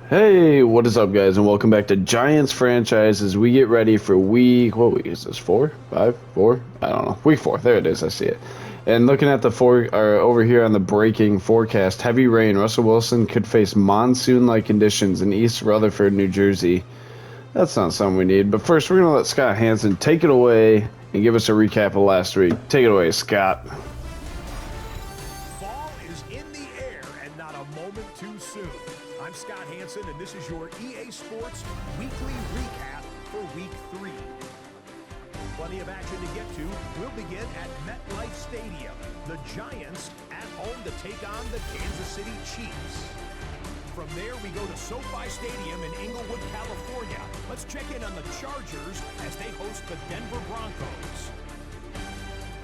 Hey, what is up, guys, and welcome back to Giants franchise as we get ready for what week is this? 4, 5, 4? I don't know. Week 4. There it is. I see it. And looking at the over here on the breaking forecast, heavy rain. Russell Wilson could face monsoon-like conditions in East Rutherford, New Jersey. That's not something we need. But first, we're gonna let Scott Hanson take it away and give us a recap of last week. Take it away, Scott. Fall is in the air and not a moment too soon. I'm Scott Hanson, and this is your EA Sports Weekly Recap for Week 3. Plenty of action to get to. We'll begin at MetLife Stadium. The Giants at home to take on the Kansas City Chiefs. From there, we go to SoFi Stadium in Inglewood, California. Let's check in on the Chargers as they host the Denver Broncos.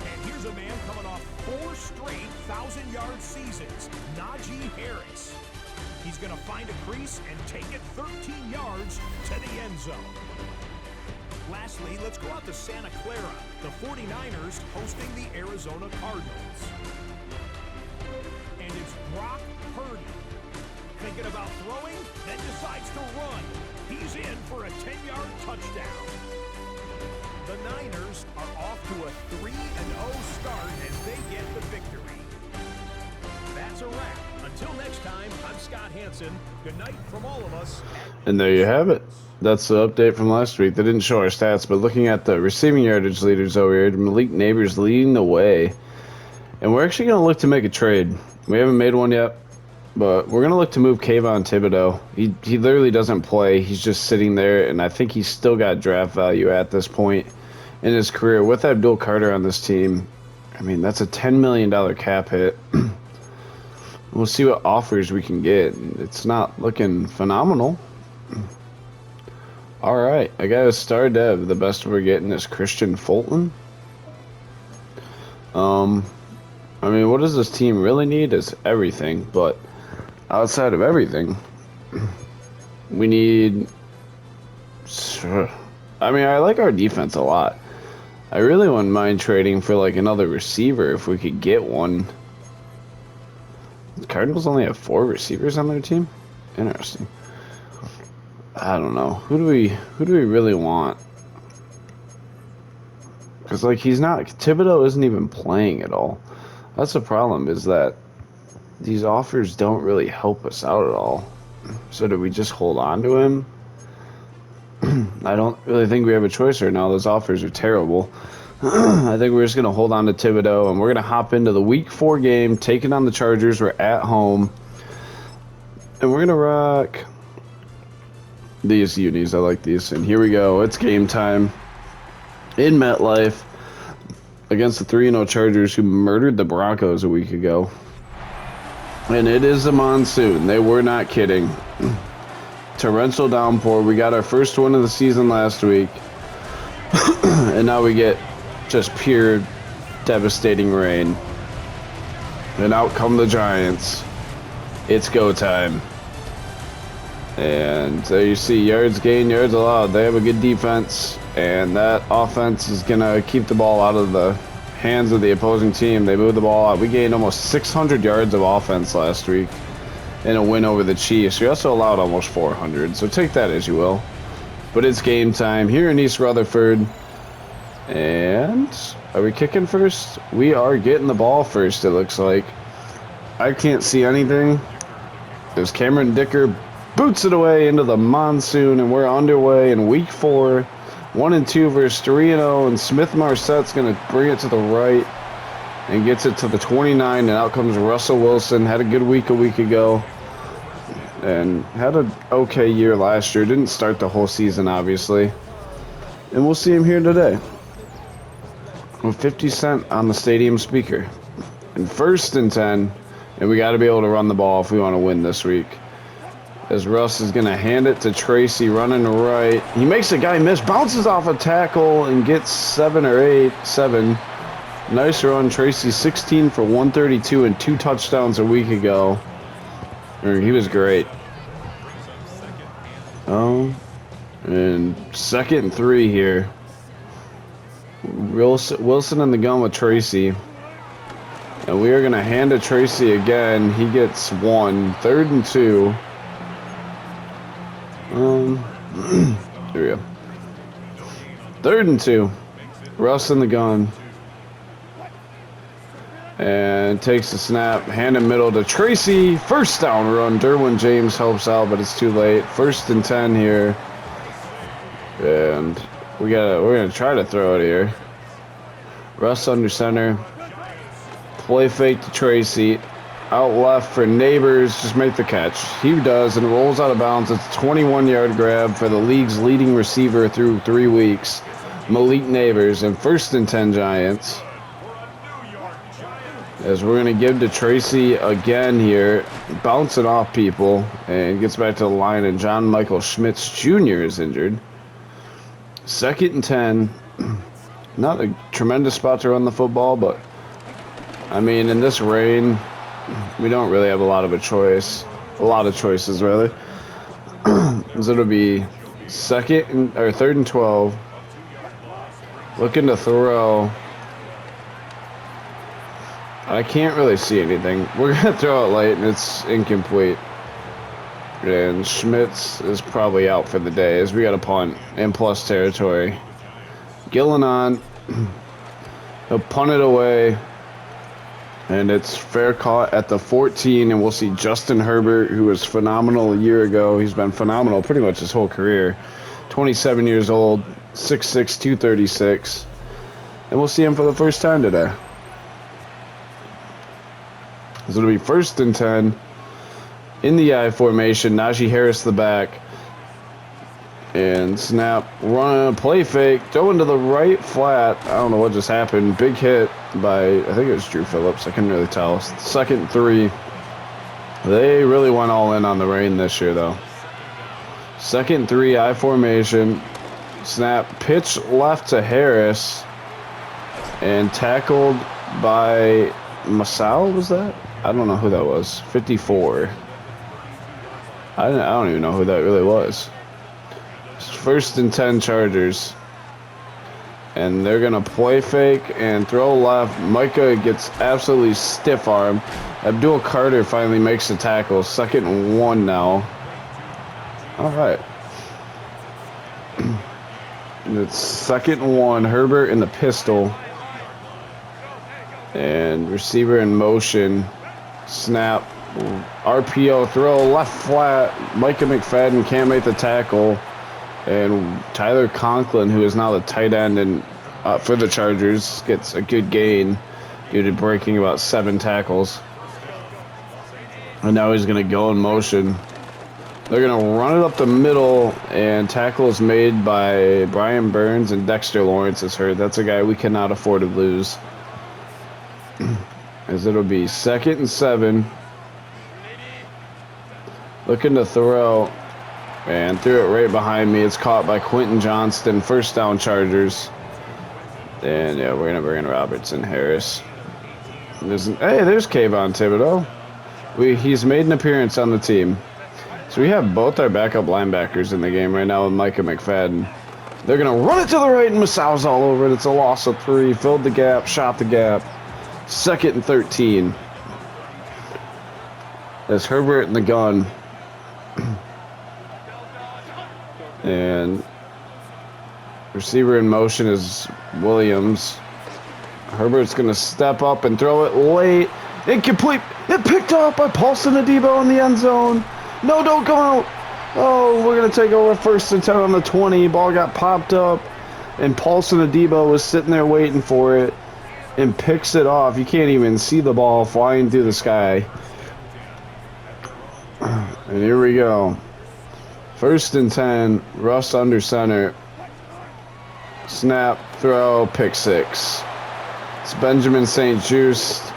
And here's a man coming off 4 straight 1,000-yard seasons, Najee Harris. He's going to find a crease and take it 13 yards to the end zone. Lastly, let's go out to Santa Clara. The 49ers hosting the Arizona Cardinals. And it's Brock Purdy. Thinking about throwing, then decides to run. He's in for a 10-yard touchdown. The Niners are off to a 3-0 start as they get the victory. That's a wrap. Until next time, I'm Scott Hanson. Good night from all of us. And there you have it. That's the update from last week. They didn't show our stats, but looking at the receiving yardage leaders over here, Malik Neighbors leading the way. And we're actually going to look to make a trade. We haven't made one yet, but we're going to look to move Kayvon Thibodeau. He literally doesn't play. He's just sitting there, and I think he's still got draft value at this point in his career. With Abdul Carter on this team, I mean, that's a $10 million cap hit. We'll see what offers we can get. It's not looking phenomenal. All right, I got a star dev. The best we're getting is Christian Fulton. I mean, what does this team really need is everything, but outside of everything, we need... I mean, I like our defense a lot. I really wouldn't mind trading for, like, another receiver if we could get one. The Cardinals only have 4 receivers on their team? Interesting. I don't know. Who do we really want? Because, like, Thibodeau isn't even playing at all. That's the problem, is that these offers don't really help us out at all. So do we just hold on to him? I don't really think we have a choice right now. Those offers are terrible. I think we're just going to hold on to Thibodeau, and we're going to hop into the Week 4 game, taking on the Chargers. We're at home. And we're going to rock these unis. I like these. And here we go. It's game time in MetLife against the 3-0 Chargers who murdered the Broncos a week ago. And it is a monsoon. They were not kidding. Torrential downpour. We got our first one of the season last week. And now we get just pure devastating rain. And out come the Giants. It's go time. And there you see yards gained, yards allowed. They have a good defense, and that offense is going to keep the ball out of the hands of the opposing team. They move the ball out. We gained almost 600 yards of offense last week in a win over the Chiefs. We also allowed almost 400, so take that as you will. But it's game time here in East Rutherford. And are we kicking first? We are getting the ball first, it looks like. I can't see anything. There's Cameron Dicker boots it away into the monsoon, and we're underway in Week 4. 1-2 versus 3-0, and Smith Marsette's going to bring it to the right and gets it to the 29, and out comes Russell Wilson. Had a good week a week ago and had an okay year last year. Didn't start the whole season, obviously. And we'll see him here today with 50 Cent on the stadium speaker. And 1st and 10, and we got to be able to run the ball if we want to win this week. As Russ is going to hand it to Tracy, running to right. He makes a guy miss, bounces off a tackle, and gets 7. Nice run. Tracy, 16 for 132 and 2 touchdowns a week ago. He was great. And 2nd and 3 here. Wilson in the gun with Tracy. And we are going to hand to Tracy again. He gets 1. 3rd and 2. Here we go. 3rd and 2. Russ in the gun. And takes the snap. Hand in middle to Tracy. First down run. Derwin James helps out, but it's too late. 1st and 10 here. And we're gonna try to throw it here. Russ under center. Play fake to Tracy. Out left for Neighbors. Just make the catch. He does and rolls out of bounds. It's a 21-yard grab for the league's leading receiver through 3 weeks, Malik Neighbors. And 1st and 10 Giants. As we're going to give to Tracy again here. Bouncing off people. And gets back to the line. And John Michael Schmitz Jr. is injured. 2nd and 10. Not a tremendous spot to run the football, but I mean, in this rain, we don't really have a lot of choices, rather. So it'll be 3rd and 12. Looking to throw. I can't really see anything. We're gonna throw it late, and it's incomplete. And Schmitz is probably out for the day, as we got a punt in plus territory. Gillen on. He'll punt it away. And it's fair caught at the 14, and we'll see Justin Herbert, who was phenomenal a year ago. He's been phenomenal pretty much his whole career. 27 years old, 6'6", 236. And we'll see him for the first time today. So it'll be 1st and 10. In the I formation, Najee Harris the back. And snap, run, play fake, throw into the right flat. I don't know what just happened. Big hit by, I think it was Drew Phillips. I couldn't really tell. 2nd and 3. They really went all in on the rain this year, though. 2nd and 3, I formation. Snap, pitch left to Harris. And tackled by Masao, was that? I don't know who that was. 54. I don't even know who that really was. 1st and 10 Chargers. And they're going to play fake and throw left. Micah gets absolutely stiff arm. Abdul Carter finally makes the tackle. 2nd and 1 now. All right. And it's 2nd and 1. Herbert in the pistol. And receiver in motion. Snap. RPO throw left flat. Micah McFadden can't make the tackle. And Tyler Conklin, who is now the tight end for the Chargers, gets a good gain due to breaking about 7 tackles. And now he's going to go in motion. They're going to run it up the middle, and tackle is made by Brian Burns, and Dexter Lawrence is hurt. That's a guy we cannot afford to lose. As it'll be 2nd and 7. Looking to throw. And threw it right behind me. It's caught by Quentin Johnston. 1st down Chargers. And yeah, we're going to bring in Robertson Harris. There's Kayvon Thibodeau. He's made an appearance on the team. So we have both our backup linebackers in the game right now with Micah McFadden. They're going to run it to the right, and Masau's all over it. It's a loss of 3. Filled the gap, shot the gap. 2nd and 13. There's Herbert in the gun. And receiver in motion is Williams. Herbert's going to step up and throw it late. Incomplete. It picked up by Paulson Adebo in the end zone. No, don't go out. Oh, we're going to take over 1st and 10 on the 20. Ball got popped up. And Paulson Adebo was sitting there waiting for it. And picks it off. You can't even see the ball flying through the sky. And here we go. 1st and 10, Russ under center. Snap, throw, pick 6. It's Benjamin St. Juste.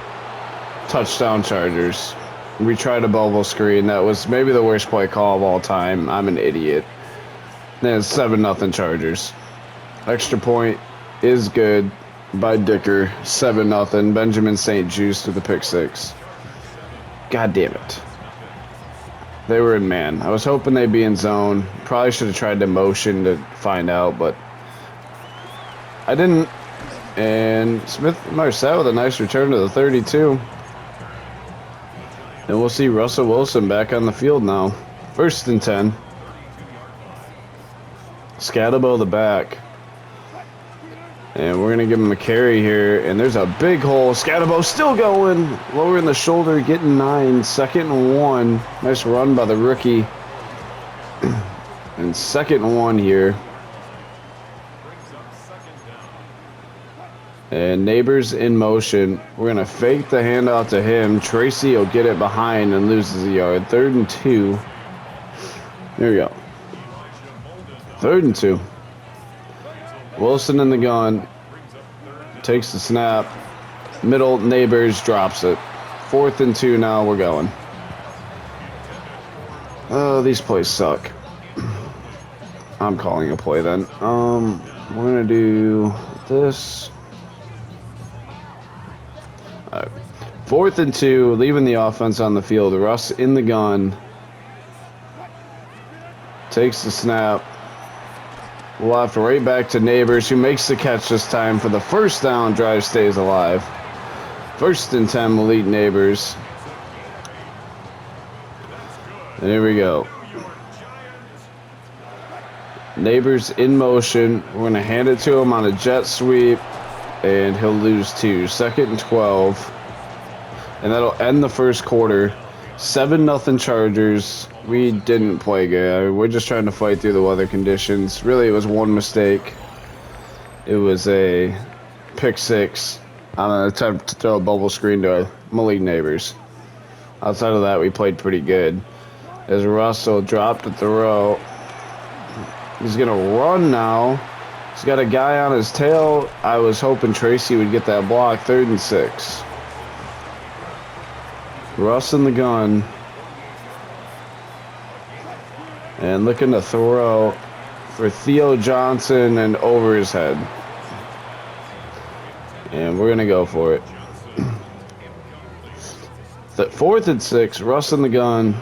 Touchdown Chargers. We tried a bubble screen. That was maybe the worst play call of all time. I'm an idiot. Then it's 7-0 Chargers. Extra point is good by Dicker. 7-0. Benjamin St. Juste with the pick 6. God damn it. They were in man. I was hoping they'd be in zone. Probably should have tried to motion to find out, but I didn't. And Smith-Marset with a nice return to the 32. And we'll see Russell Wilson back on the field now. 1st and 10. Scatabo the back. And we're going to give him a carry here. And there's a big hole. Scatabo still going. Lower in the shoulder, getting 9. 2nd and 1. Nice run by the rookie. And 2nd and 1 here. And Neighbors in motion. We're going to fake the handoff to him. Tracy will get it behind and loses a yard. 3rd and 2. There we go. 3rd and 2. Wilson in the gun. Takes the snap. Middle, Neighbors drops it. 4th and 2 now. We're going. Oh, these plays suck. I'm calling a play then. We're going to do this. 4th and 2, leaving the offense on the field. Russ in the gun. Takes the snap. Left right back to Neighbors, who makes the catch this time for the first down. Drive stays alive. 1st and 10, elite Neighbors. And here we go. Neighbors in motion. We're going to hand it to him on a jet sweep. And he'll lose 2. 2nd and 12. And that'll end the first quarter. 7-0 Chargers. We didn't play good. I mean, we're just trying to fight through the weather conditions. Really, it was one mistake. It was a pick 6 on an attempt to throw a bubble screen to Malik Neighbors. Outside of that, we played pretty good. As Russell dropped at the row. He's going to run now. He's got a guy on his tail. I was hoping Tracy would get that block. 3rd and 6. Russ in the gun. And looking to throw for Theo Johnson and over his head. And we're going to go for it. 4th and 6. Russ in the gun.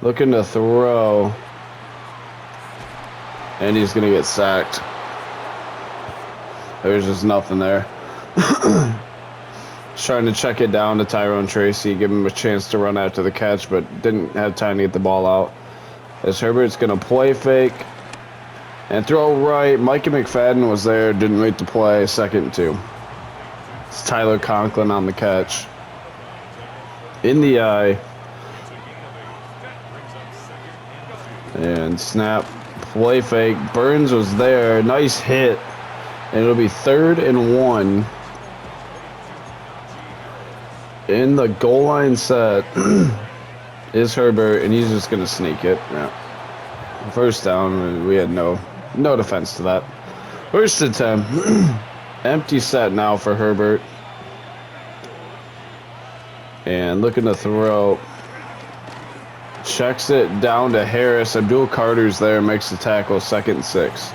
Looking to throw. And he's going to get sacked. There's just nothing there. Trying to check it down to Tyrone Tracy, give him a chance to run after the catch, but didn't have time to get the ball out. As Herbert's going to play fake and throw right. Micah McFadden was there, didn't make the play. 2nd and 2. It's Tyler Conklin on the catch. In the eye. And snap. Play fake. Burns was there. Nice hit. And it'll be 3rd and 1. In the goal line set is Herbert, and he's just going to sneak it. Yeah. 1st down. We had no defense to that. 1st and 10. Empty set now for Herbert. And looking to throw. Checks it down to Harris. Abdul Carter's there, makes the tackle. 2nd and 6.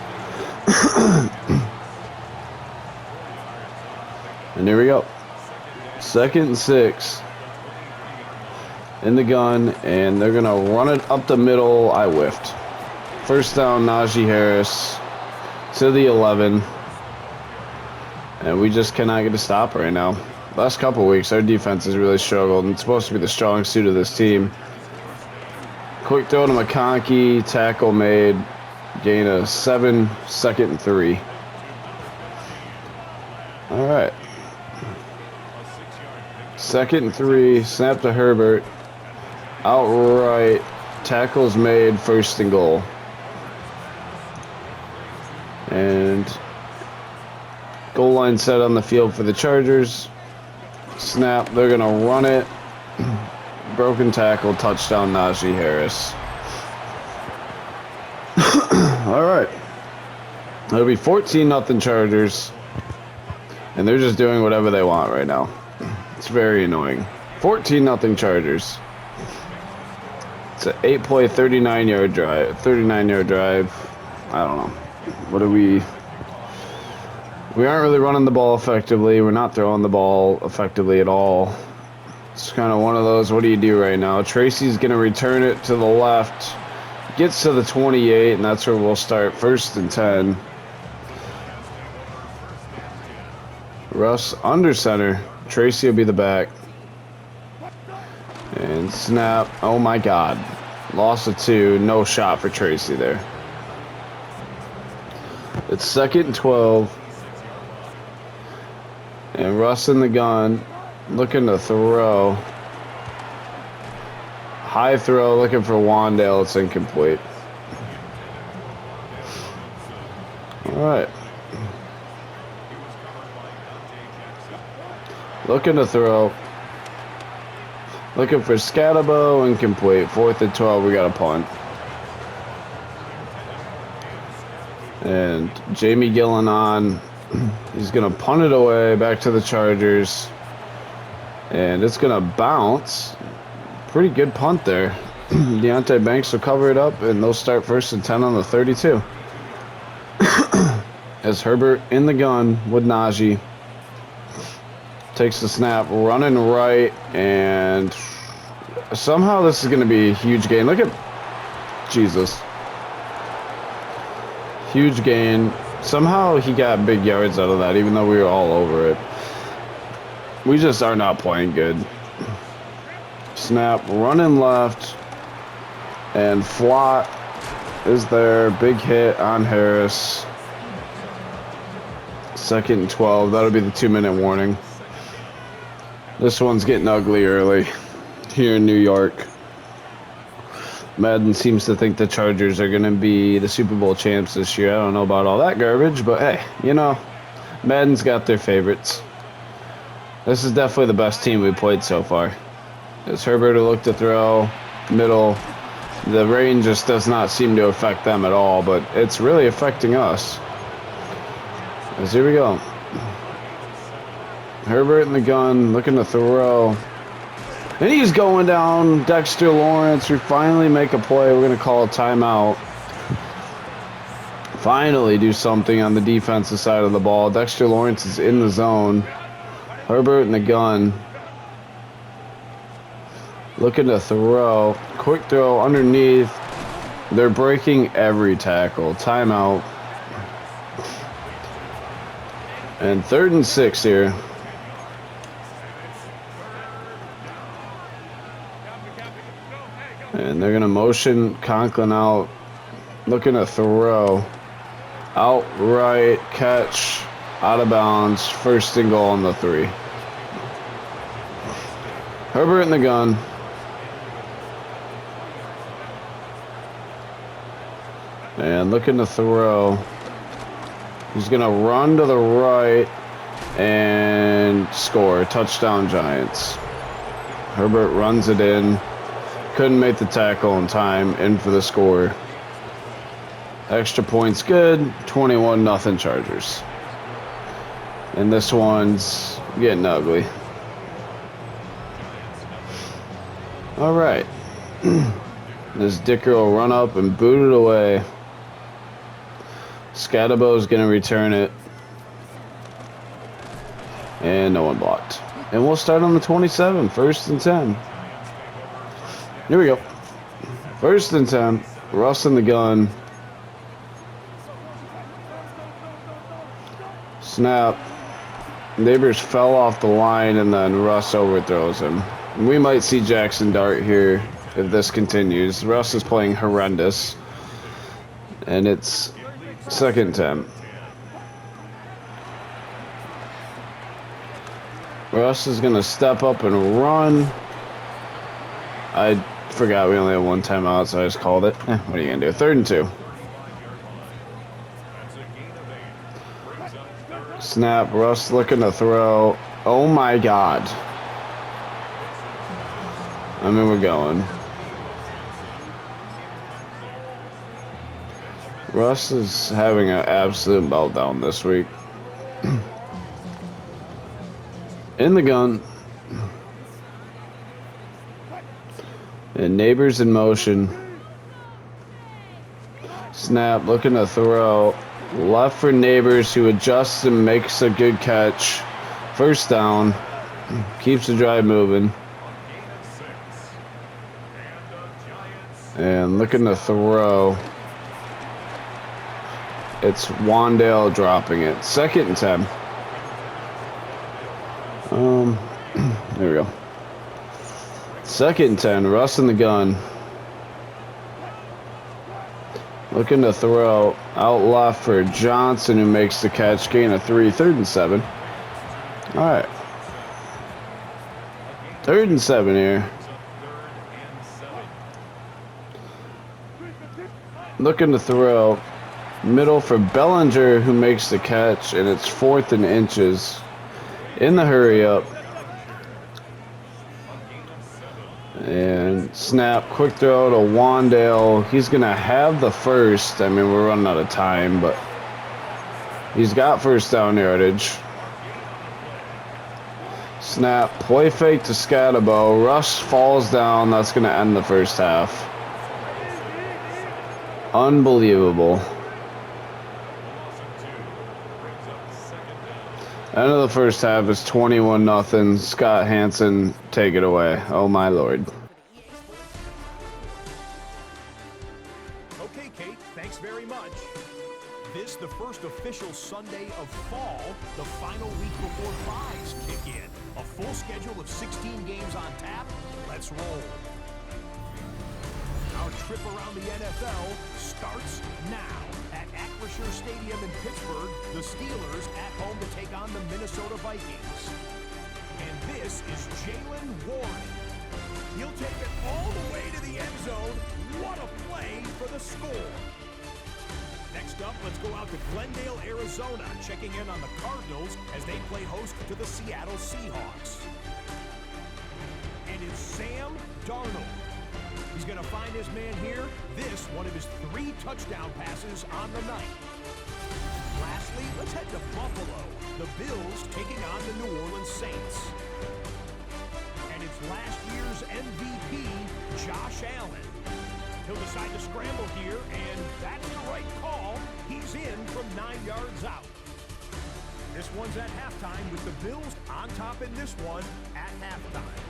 And here we go. 2nd and 6. In the gun, and they're going to run it up the middle. I whiffed. 1st down, Najee Harris to the 11. And we just cannot get a stop right now. Last couple weeks, our defense has really struggled, and it's supposed to be the strong suit of this team. Quick throw to McConkey, tackle made, gain of 7, 2nd and 3. All right. 2nd and 3, snap to Herbert. Outright, tackles made, 1st and goal. And goal line set on the field for the Chargers. Snap, they're going to run it. Broken tackle, touchdown, Najee Harris. All right. It'll be 14-0 Chargers. And they're just doing whatever they want right now. It's very annoying. 14-0 Chargers. It's an 8-play, 39-yard drive. 39-yard drive. I don't know. What do we aren't really running the ball effectively. We're not throwing the ball effectively at all. It's kind of one of those, what do you do right now? Tracy's going to return it to the left. Gets to the 28, and that's where we'll start. 1st and 10. Russ under center. Tracy will be the back. And snap. Oh, my God. Loss of 2. No shot for Tracy there. It's 2nd and 12. And Russ in the gun. Looking to throw. High throw. Looking for Wandale. It's incomplete. Alright. Looking to throw. Looking for Scatabo, incomplete. 4th and 12, we got a punt. And Jamie Gillen on. He's going to punt it away back to the Chargers. And it's going to bounce. Pretty good punt there. Deontay Banks will cover it up, and they'll start 1st and 10 on the 32. As Herbert in the gun with Najee. Takes the snap, running right, and somehow this is going to be a huge gain. Look at Jesus. Huge gain. Somehow he got big yards out of that, even though we were all over it. We just are not playing good. Snap, running left, and Flott is there. Big hit on Harris. 2nd and 12. That'll be the 2-minute warning. This one's getting ugly early here in New York. Madden seems to think the Chargers are going to be the Super Bowl champs this year. I don't know about all that garbage, but hey, you know, Madden's got their favorites. This is definitely the best team we've played so far. As Herbert will look to throw, middle. The rain just does not seem to affect them at all, but it's really affecting us. As here we go. Herbert in the gun, looking to throw. And he's going down. Dexter Lawrence. We finally make a play. We're going to call a timeout. Finally do something on the defensive side of the ball. Dexter Lawrence is in the zone. Herbert in the gun. Looking to throw. Quick throw underneath. They're breaking every tackle. Timeout. And 3rd and 6 here. And they're going to motion Conklin out. Looking to throw. Outright catch. Out of bounds. 1st and goal on the 3. Herbert in the gun. And looking to throw. He's going to run to the right and score. Touchdown Giants. Herbert runs it in. Couldn't make the tackle in time. In for the score. Extra points good. 21-0 Chargers. And this one's getting ugly. All right. This Dicker will run up and boot it away. Scatabo's going to return it. And no one blocked. And we'll start on the 27, 1st and 10. Here we go. 1st and 10. Russ in the gun. Snap. Neighbors fell off the line, and then Russ overthrows him. We might see Jackson Dart here if this continues. Russ is playing horrendous. And it's 2nd and 10. Russ is going to step up and run. I forgot we only have one timeout, so I just called it. What are you going to do? 3rd and 2. Snap. Russ looking to throw. Oh my God. I mean, we're going. Russ is having an absolute meltdown this week. In the gun. And Neighbors in motion. Snap, looking to throw. Left for Neighbors, who adjusts and makes a good catch. 1st down. Keeps the drive moving. And looking to throw. It's Wandale dropping it. 2nd and 10. There we go. 2nd and 10. Russ in the gun. Looking to throw out left for Johnson, who makes the catch. Gain of 3, 3rd and 7. All right. 3rd and 7 here. Looking to throw middle for Bellinger, who makes the catch, and it's 4th and inches. In the hurry up. And snap, quick throw to Wandale. He's going to have the first. I mean, we're running out of time, but he's got first down yardage. Snap, play fake to Scatabo. Rush falls down. That's going to end the first half. Unbelievable. End of the first half is 21-0. Scott Hansen, take it away. Oh my lord. Okay, Kate, thanks very much. This, the first official Sunday of fall, the final week before buys kick in. A full schedule of 16 games on tap. Let's roll. Our trip around the NFL starts now. At Acrisure Stadium in Pittsburgh, the Steelers at home to take on the Minnesota Vikings. And this is Jalen Warren. He'll take it all the way to the end zone. What a play for the score. Next up, let's go out to Glendale, Arizona, checking in on the Cardinals as they play host to the Seattle Seahawks. And it's Sam Darnold. He's going to find his man here. This, one of his 3 touchdown passes on the night. Lastly, let's head to Buffalo. The Bills taking on the New Orleans Saints. And it's last year's MVP, Josh Allen. He'll decide to scramble here, and that's the right call. He's in from 9 yards out. This one's at halftime with the Bills on top in this one at halftime.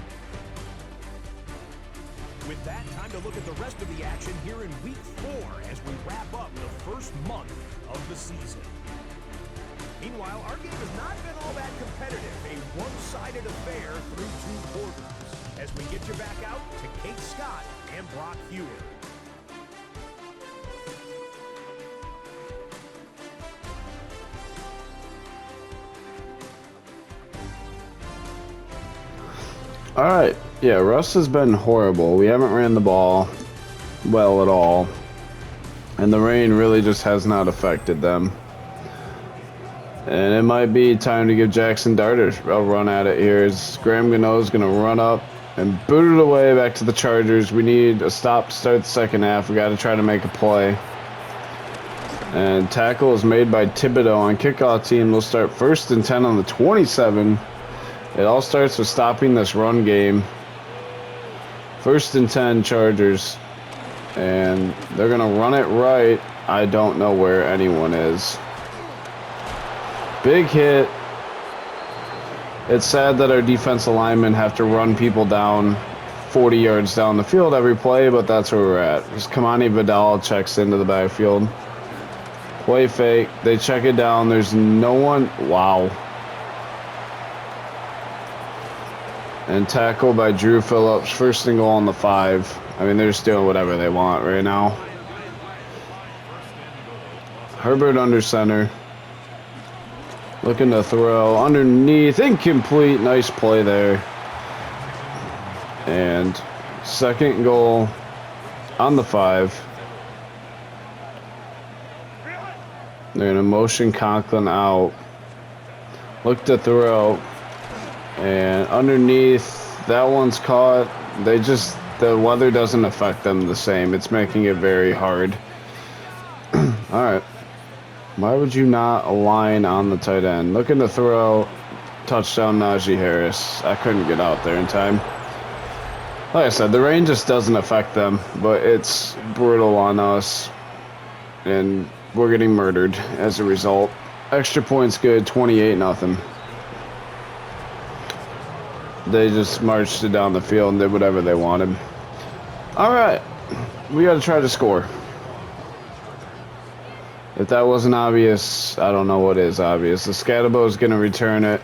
With that, time to look at the rest of the action here in Week 4 as we wrap up the first month of the season. Meanwhile, our game has not been all that competitive, a one-sided affair through 2 quarters. As we get you back out to Kate Scott and Brock Hewer. All right. Yeah, Russ has been horrible. We haven't ran the ball well at all. And the rain really just has not affected them. And it might be time to give Jackson Darter a run at it here. As Graham Gano is going to run up and boot it away back to the Chargers. We need a stop to start the second half. We got to try to make a play. And tackle is made by Thibodeau on kickoff team. We'll start 1st and 10 on the 27. It all starts with stopping this run game. 1st and 10 Chargers. And they're going to run it right. I don't know where anyone is. Big hit. It's sad that our defensive linemen have to run people down 40 yards down the field every play, but that's where we're at. Just Kamani Vidal checks into the backfield. Play fake. They check it down. There's no one. Wow. And tackle by Drew Phillips. 1st and goal on the 5. I mean, they're just doing whatever they want right now. Herbert under center. Looking to throw underneath. Incomplete. Nice play there. And 2nd goal on the 5. They're going to motion Conklin out. Look to throw. And underneath, that one's caught. The weather doesn't affect them the same. It's making it very hard. All right. Why would you not align on the tight end? Looking to throw. Touchdown, Najee Harris. I couldn't get out there in time. Like I said, the rain just doesn't affect them, but it's brutal on us. And we're getting murdered as a result. Extra points good, 28-0. They just marched it down the field and did whatever they wanted. All right. We got to try to score. If that wasn't obvious, I don't know what is obvious. The Scatabo is going to return it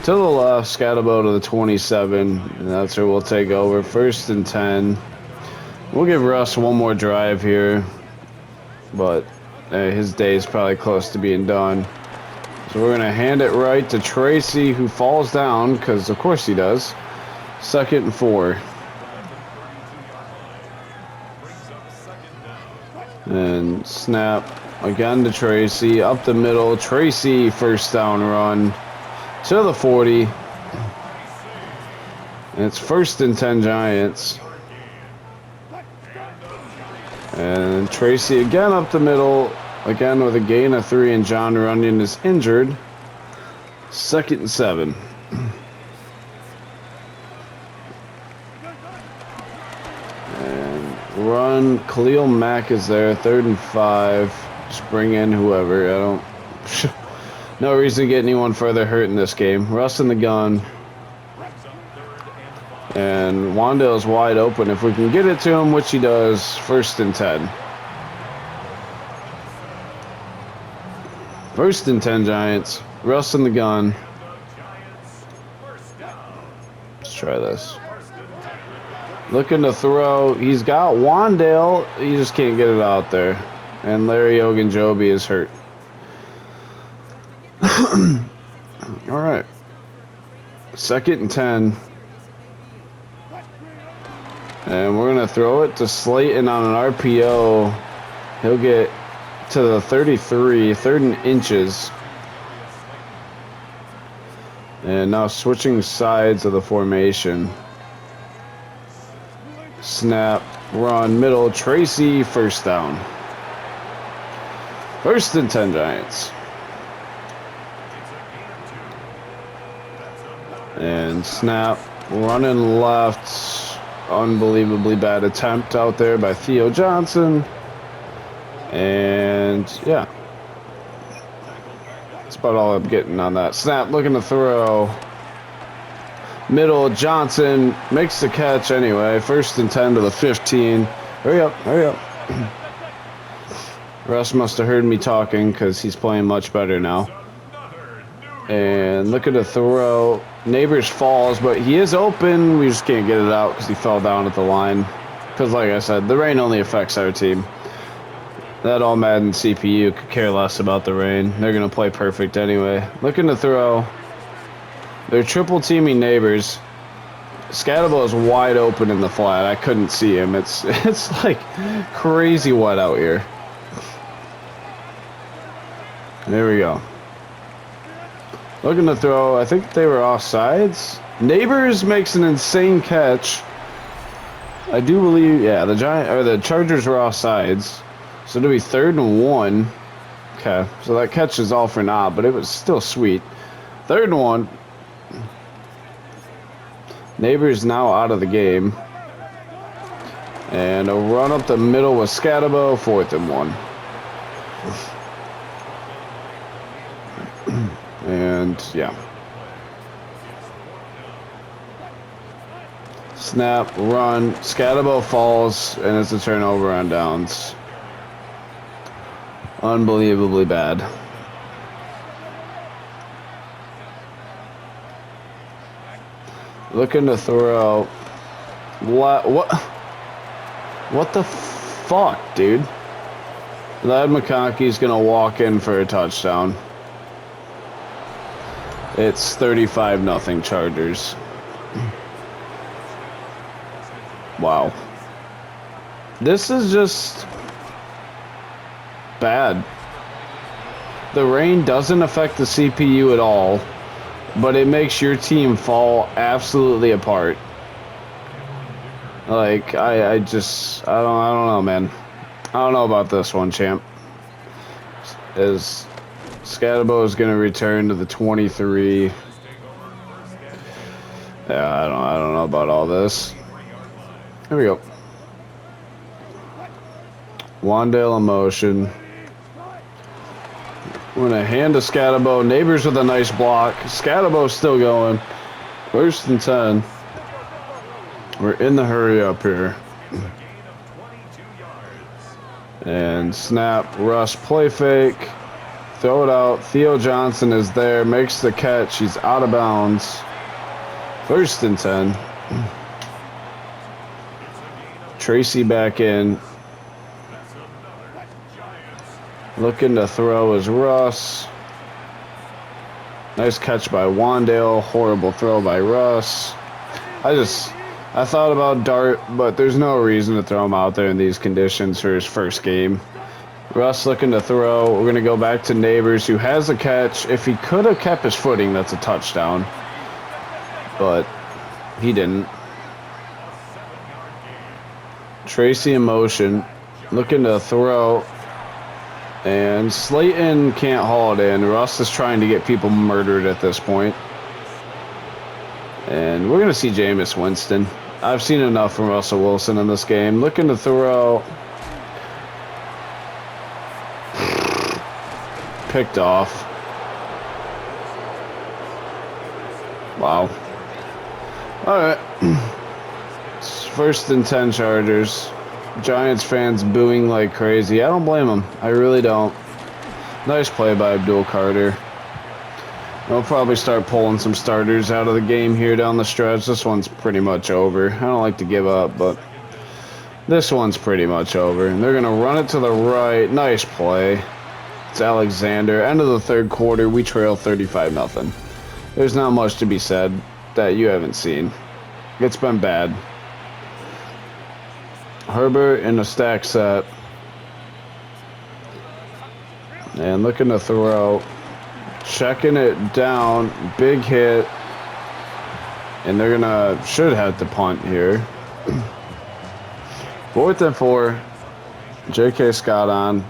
to the left. Scatabo to the 27. And that's where we'll take over. 1st and 10. We'll give Russ one more drive here. but his day is probably close to being done. So we're going to hand it right to Tracy, who falls down, because of course he does. 2nd and 4. And snap again to Tracy, up the middle. Tracy, first down run to the 40. And it's 1st and 10 Giants. And Tracy again up the middle. Again with a gain of 3, and John Runyon is injured. 2nd and 7. And run. Khalil Mack is there. 3rd and 5. Just bring in whoever. I don't... No reason to get anyone further hurt in this game. Russ in the gun. And Wandale's wide open. If we can get it to him, which he does, 1st and 10. 1st and 10 Giants. Russ in the gun. Let's try this. Looking to throw. He's got Wandale. He just can't get it out there. And Larry Ogunjobi is hurt. All right. 2nd and 10. And we're going to throw it to Slayton on an RPO. He'll get to the 33, 3rd and inches. And now switching sides of the formation. Snap, run, middle, Tracy, 1st down. 1st and 10 Giants. And snap, running left. Unbelievably bad attempt out there by Theo Johnson. And yeah, that's about all I'm getting on that. Snap, looking to throw. Middle, Johnson makes the catch anyway. 1st and 10 to the 15. Hurry up, hurry up. Russ must have heard me talking because he's playing much better now. And look at the throw. Neighbors falls, but he is open. We just can't get it out because he fell down at the line. Because like I said, the rain only affects our team. That all Madden CPU could care less about the rain. They're going to play perfect anyway. Looking to throw. They're triple teaming Neighbors. Scatabo is wide open in the flat. I couldn't see him. It's like crazy wet out here. There we go. Looking to throw. I think they were offsides. Neighbors makes an insane catch. I do believe, yeah, the Chargers were offsides. So it'll be 3rd and 1. Okay, so that catch is all for naught, but it was still sweet. 3rd and 1. Neighbors now out of the game. And a run up the middle with Scatabo, 4th and 1. And yeah. Snap, run, Scatabo falls, and it's a turnover on downs. Unbelievably bad. Looking to throw. What the fuck, dude? Ladd McConkey's gonna walk in for a touchdown. It's 35-0 Chargers. Wow. This is just bad. The rain doesn't affect the CPU at all, but it makes your team fall absolutely apart. Like, I don't know, man. I don't know about this one, champ. As Scatabo is going to return to the 23. Yeah, I don't know about all this. Here we go. Wandale in motion. We're going to hand to Scatabo. Neighbors with a nice block. Scatabo's still going. 1st and 10. We're in the hurry up here. And snap, rush, play fake. Throw it out. Theo Johnson is there. Makes the catch. He's out of bounds. 1st and 10. Tracy back in. Looking to throw is Russ. Nice catch by Wandale. Horrible throw by Russ. I thought about Dart, but there's no reason to throw him out there in these conditions for his first game. Russ looking to throw. We're going to go back to Neighbors, who has a catch. If he could have kept his footing, that's a touchdown. But he didn't. Tracy in motion. Looking to throw. And Slayton can't haul it in. Russ is trying to get people murdered at this point. And we're going to see Jameis Winston. I've seen enough from Russell Wilson in this game. Looking to throw. Picked off. Wow. All right. It's 1st and 10 Chargers. Giants fans booing like crazy. I don't blame them. I really don't. Nice play by Abdul Carter. We'll probably start pulling some starters out of the game here down the stretch. This one's pretty much over. I don't like to give up, but this one's pretty much over. And they're going to run it to the right. Nice play. It's Alexander. End of the 3rd quarter. We trail 35-0. There's not much to be said that you haven't seen. It's been bad. Herbert in a stack set. And looking to throw. Checking it down. Big hit. And they're should have to punt here. 4th and 4. J.K. Scott on.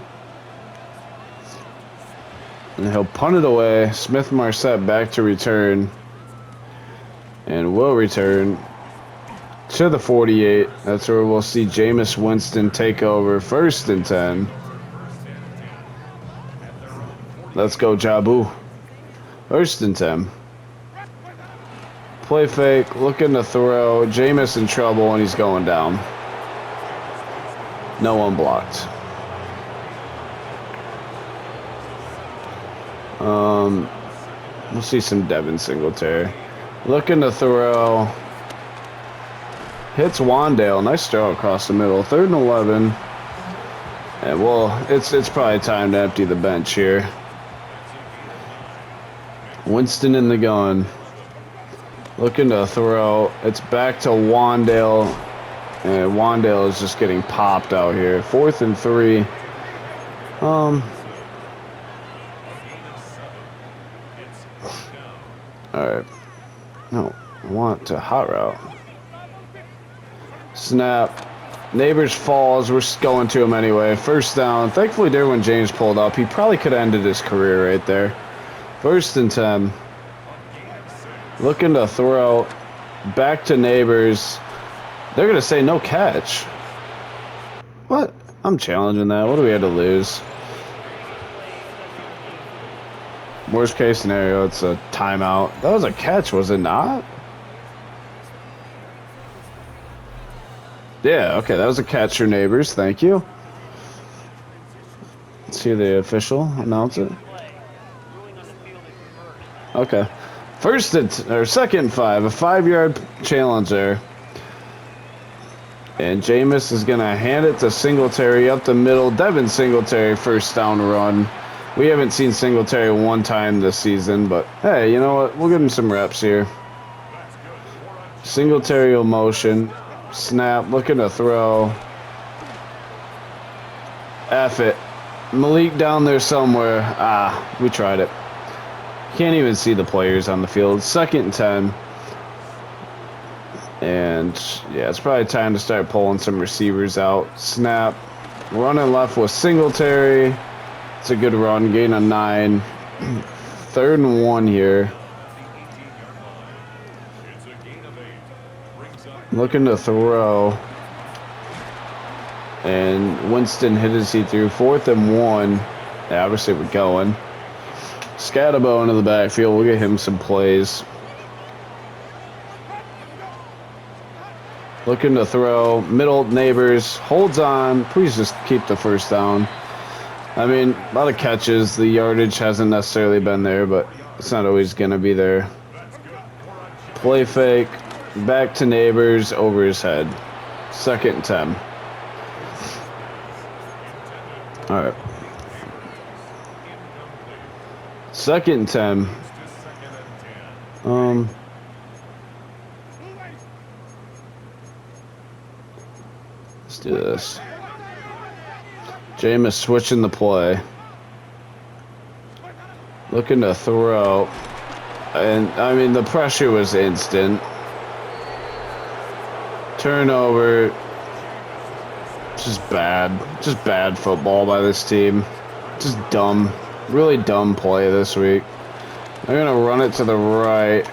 And he'll punt it away. Smith Marset back to return. And will return to the 48. That's where we'll see Jameis Winston take over. 1st and 10. Let's go, Jabu. 1st and 10. Play fake. Looking to throw. Jameis in trouble, and he's going down. No one blocked. We'll see some Devin Singletary. Looking to throw. Hits Wandale. Nice throw across the middle. 3rd and 11. And well, it's probably time to empty the bench here. Winston in the gun. Looking to throw. It's back to Wandale. And Wandale is just getting popped out here. 4th and 3. Alright. No, I want to hot route. Snap. Neighbors falls. We're going to him anyway. 1st down. Thankfully, Derwin James pulled up. He probably could have ended his career right there. 1st and 10. Looking to throw. Back to Neighbors. They're going to say no catch. What? I'm challenging that. What do we have to lose? Worst case scenario, it's a timeout. That was a catch, was it not? Yeah, okay, that was a catch for Neighbors. Thank you. Let's hear the official announce it. Okay. 2nd and 5, a 5-yard challenge there. And Jameis is going to hand it to Singletary up the middle. Devin Singletary, 1st down run. We haven't seen Singletary one time this season, but hey, you know what? We'll give him some reps here. Singletary will motion. Snap, looking to throw. F it. Malik down there somewhere. Ah, we tried it. Can't even see the players on the field. 2nd and 10. And yeah, it's probably time to start pulling some receivers out. Snap. Running left with Singletary. It's a good run. Gain of 9. 3rd and 1 here. Looking to throw. And Winston hit his see-through. 4th and 1. Yeah, obviously we're going. Scatterbo into the backfield. We'll get him some plays. Looking to throw. Middle, Neighbors. Holds on. Please just keep the 1st down. I mean, a lot of catches. The yardage hasn't necessarily been there, but it's not always going to be there. Play fake. Back to Neighbors. Over his head. 2nd and 10. All right. Second and 10. Let's do this. Jameis switching the play. Looking to throw. And, I mean, the pressure was instant. Turnover. Just bad. Just bad football by this team. Just dumb. Really dumb play this week. They're going to run it to the right.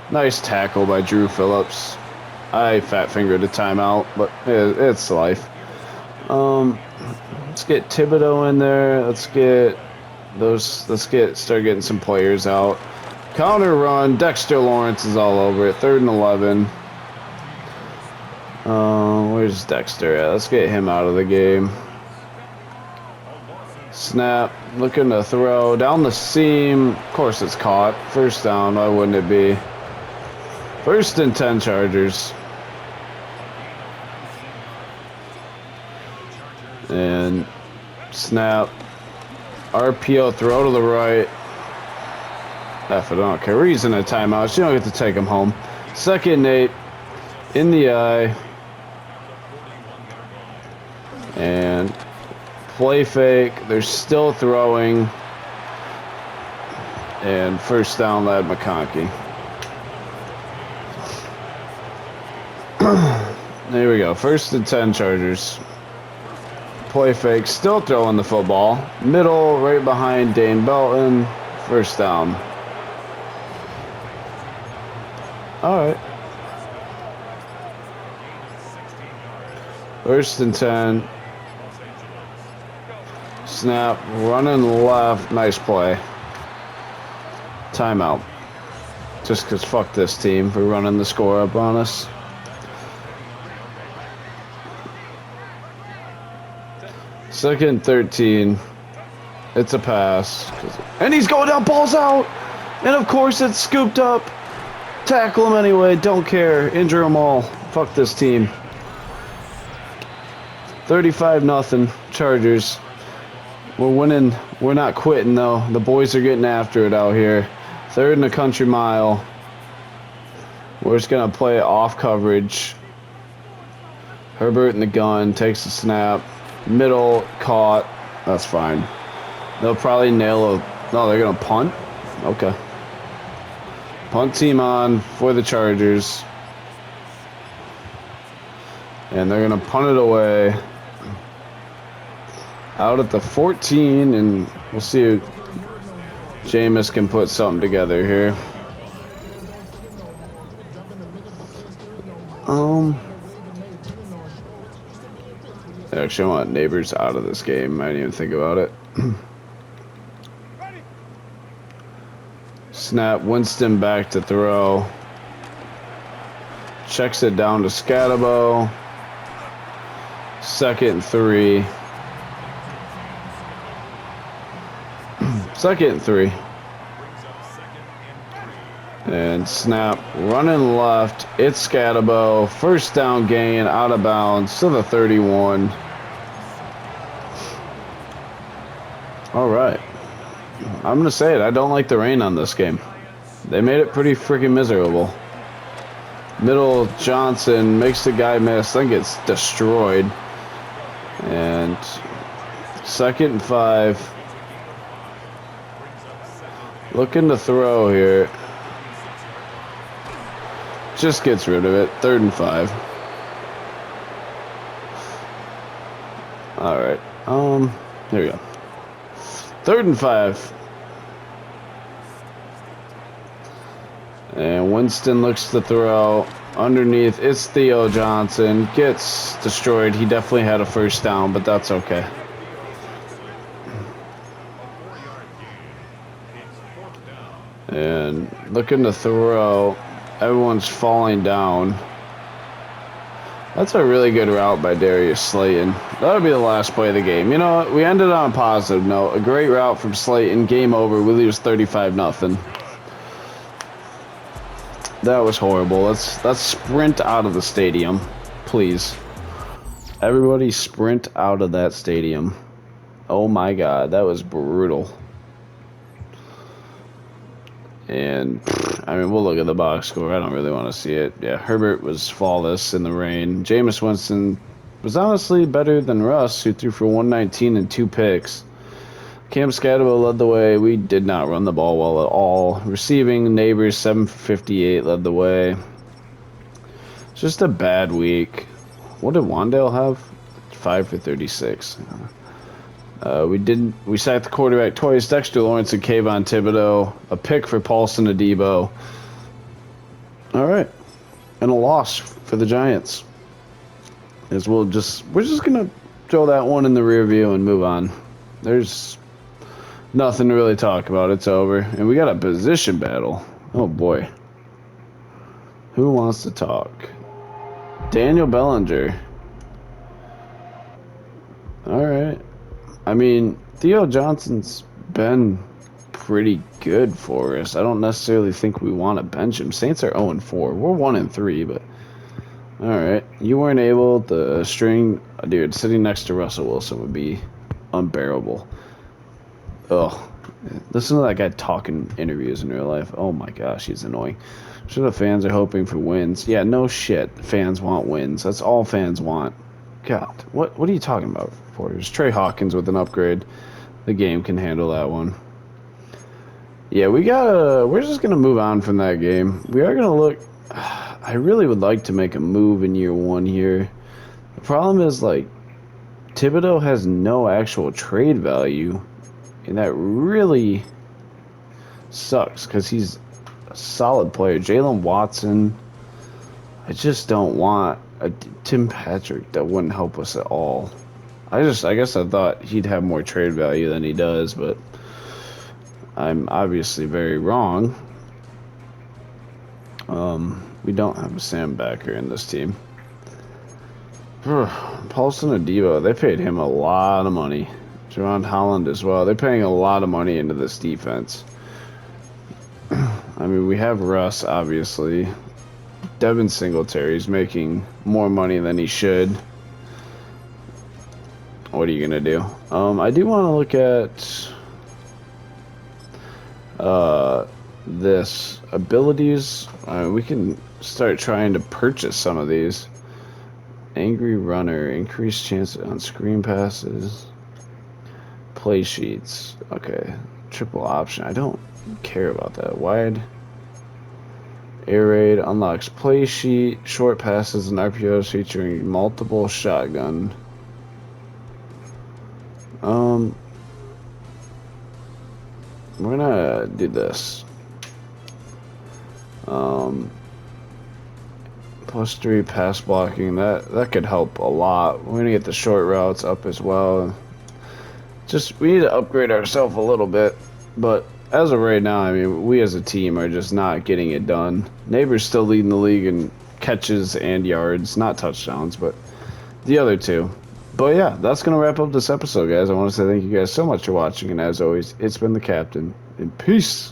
Nice tackle by Drew Phillips. I fat-fingered a timeout, but it's life. Let's get Thibodeau in there. Start getting some players out. Counter run. Dexter Lawrence is all over it. 3rd and 11. Where's Dexter at? Let's get him out of the game. Snap. Looking to throw. Down the seam. Of course it's caught. First down. Why wouldn't it be? 1st and 10 Chargers. And snap. RPO throw to the right. F it, I don't care. We're using a timeout. So you don't get to take them home. 2nd and 8. In the eye. And play fake. They're still throwing. And first down, Lad McConkey. There we go. 1st and 10 Chargers. Play fake. Still throwing the football. Middle, right behind Dane Belton. First down. All right. 1st and 10. Snap. Running left. Nice play. Timeout. Just because fuck this team for running the score up on us. Second and 13. It's a pass. And he's going down. Ball's out. And of course it's scooped up. Tackle him anyway. Don't care. Injure them all. Fuck this team. 35-0. Chargers. We're winning. We're not quitting though. The boys are getting after it out here. 3rd and a country mile. We're just going to play off coverage. Herbert in the gun. Takes the snap. Middle. Caught. That's fine. They'll probably nail a... No, they're going to punt? Okay. Punt team on for the Chargers. And they're going to punt it away. Out at the 14, and we'll see if Jameis can put something together here. Actually, I want Neighbors out of this game. I didn't even think about it. Snap. Winston back to throw. Checks it down to Scatabo. 2nd and 3. 2nd and 3. And snap. Running left. It's Scatabo. First down gain. Out of bounds to the 31. All right. I'm going to say it. I don't like the rain on this game. They made it pretty freaking miserable. Middle. Johnson makes the guy miss. Then gets destroyed. And 2nd and 5. Looking to throw here. Just gets rid of it. 3rd and 5. Alright. Here we go. 3rd and 5. And Winston looks to throw. Underneath, it's Theo Johnson. Gets destroyed. He definitely had a first down, but that's okay. And looking to throw. Everyone's falling down. That's a really good route by Darius Slayton. That'll be the last play of the game. You know what? We ended on a positive note. A great route from Slayton. Game over. We lose 35-0. That was horrible. Let's sprint out of the stadium, please. Everybody sprint out of that stadium. Oh my God, that was brutal. And, I mean, we'll look at the box score. I don't really want to see it. Yeah, Herbert was flawless in the rain. Jameis Winston was honestly better than Russ, who threw for 119 and 2 picks. Cam Scatterwell led the way. We did not run the ball well at all. Receiving, Neighbors 7 for 58 led the way. It's just a bad week. What did Wandale have? 5 for 36. We sacked the quarterback twice. Dexter Lawrence and Kayvon Thibodeau. A pick for Paulson Adebo. All right, and a loss for the Giants. As we're just gonna throw that one in the rear view and move on. There's nothing to really talk about. It's over, and we got a position battle. Oh boy, who wants to talk? Daniel Bellinger. All right. I mean, Theo Johnson's been pretty good for us. I don't necessarily think we want to bench him. Saints are 0-4. We're 1-3, but all right. You weren't able to string, dude. Sitting next to Russell Wilson would be unbearable. Oh, listen to that guy talking interviews in real life. Oh my gosh, he's annoying. I'm sure the fans are hoping for wins. Yeah, no shit. Fans want wins. That's all fans want. God, what are you talking about, Porters? Trey Hawkins with an upgrade. The game can handle that one. Yeah, we're just gonna move on from that game. We are gonna look. I really would like to make a move in year one here. The problem is, like, Thibodeau has no actual trade value, and that really sucks because he's a solid player. Jalen Watson, I just don't want a Tim Patrick. That wouldn't help us at all. I guess I thought he'd have more trade value than he does, but I'm obviously very wrong. We don't have a Sam Backer in this team. Paulson Adebo, they paid him a lot of money. Jerron Holland as well. They're paying a lot of money into this defense. I mean, we have Russ, obviously. Devin Singletary's making more money than he should. What are you going to do? I do want to look at this abilities. We can start trying to purchase some of these. Angry runner, increased chance on screen passes, play sheets. Okay, triple option. I don't care about that. Wide air raid unlocks play sheet, short passes, and RPOs featuring multiple shotgun. We're gonna do this. +3 pass blocking, that could help a lot. We're gonna get the short routes up as well. Just, we need to upgrade ourselves a little bit, but as of right now, I mean, we as a team are just not getting it done. Neighbors still leading the league in catches and yards, not touchdowns, but the other two. But yeah, that's gonna wrap up this episode, guys. I want to say thank you guys so much for watching, and as always, it's been the Captain, and peace.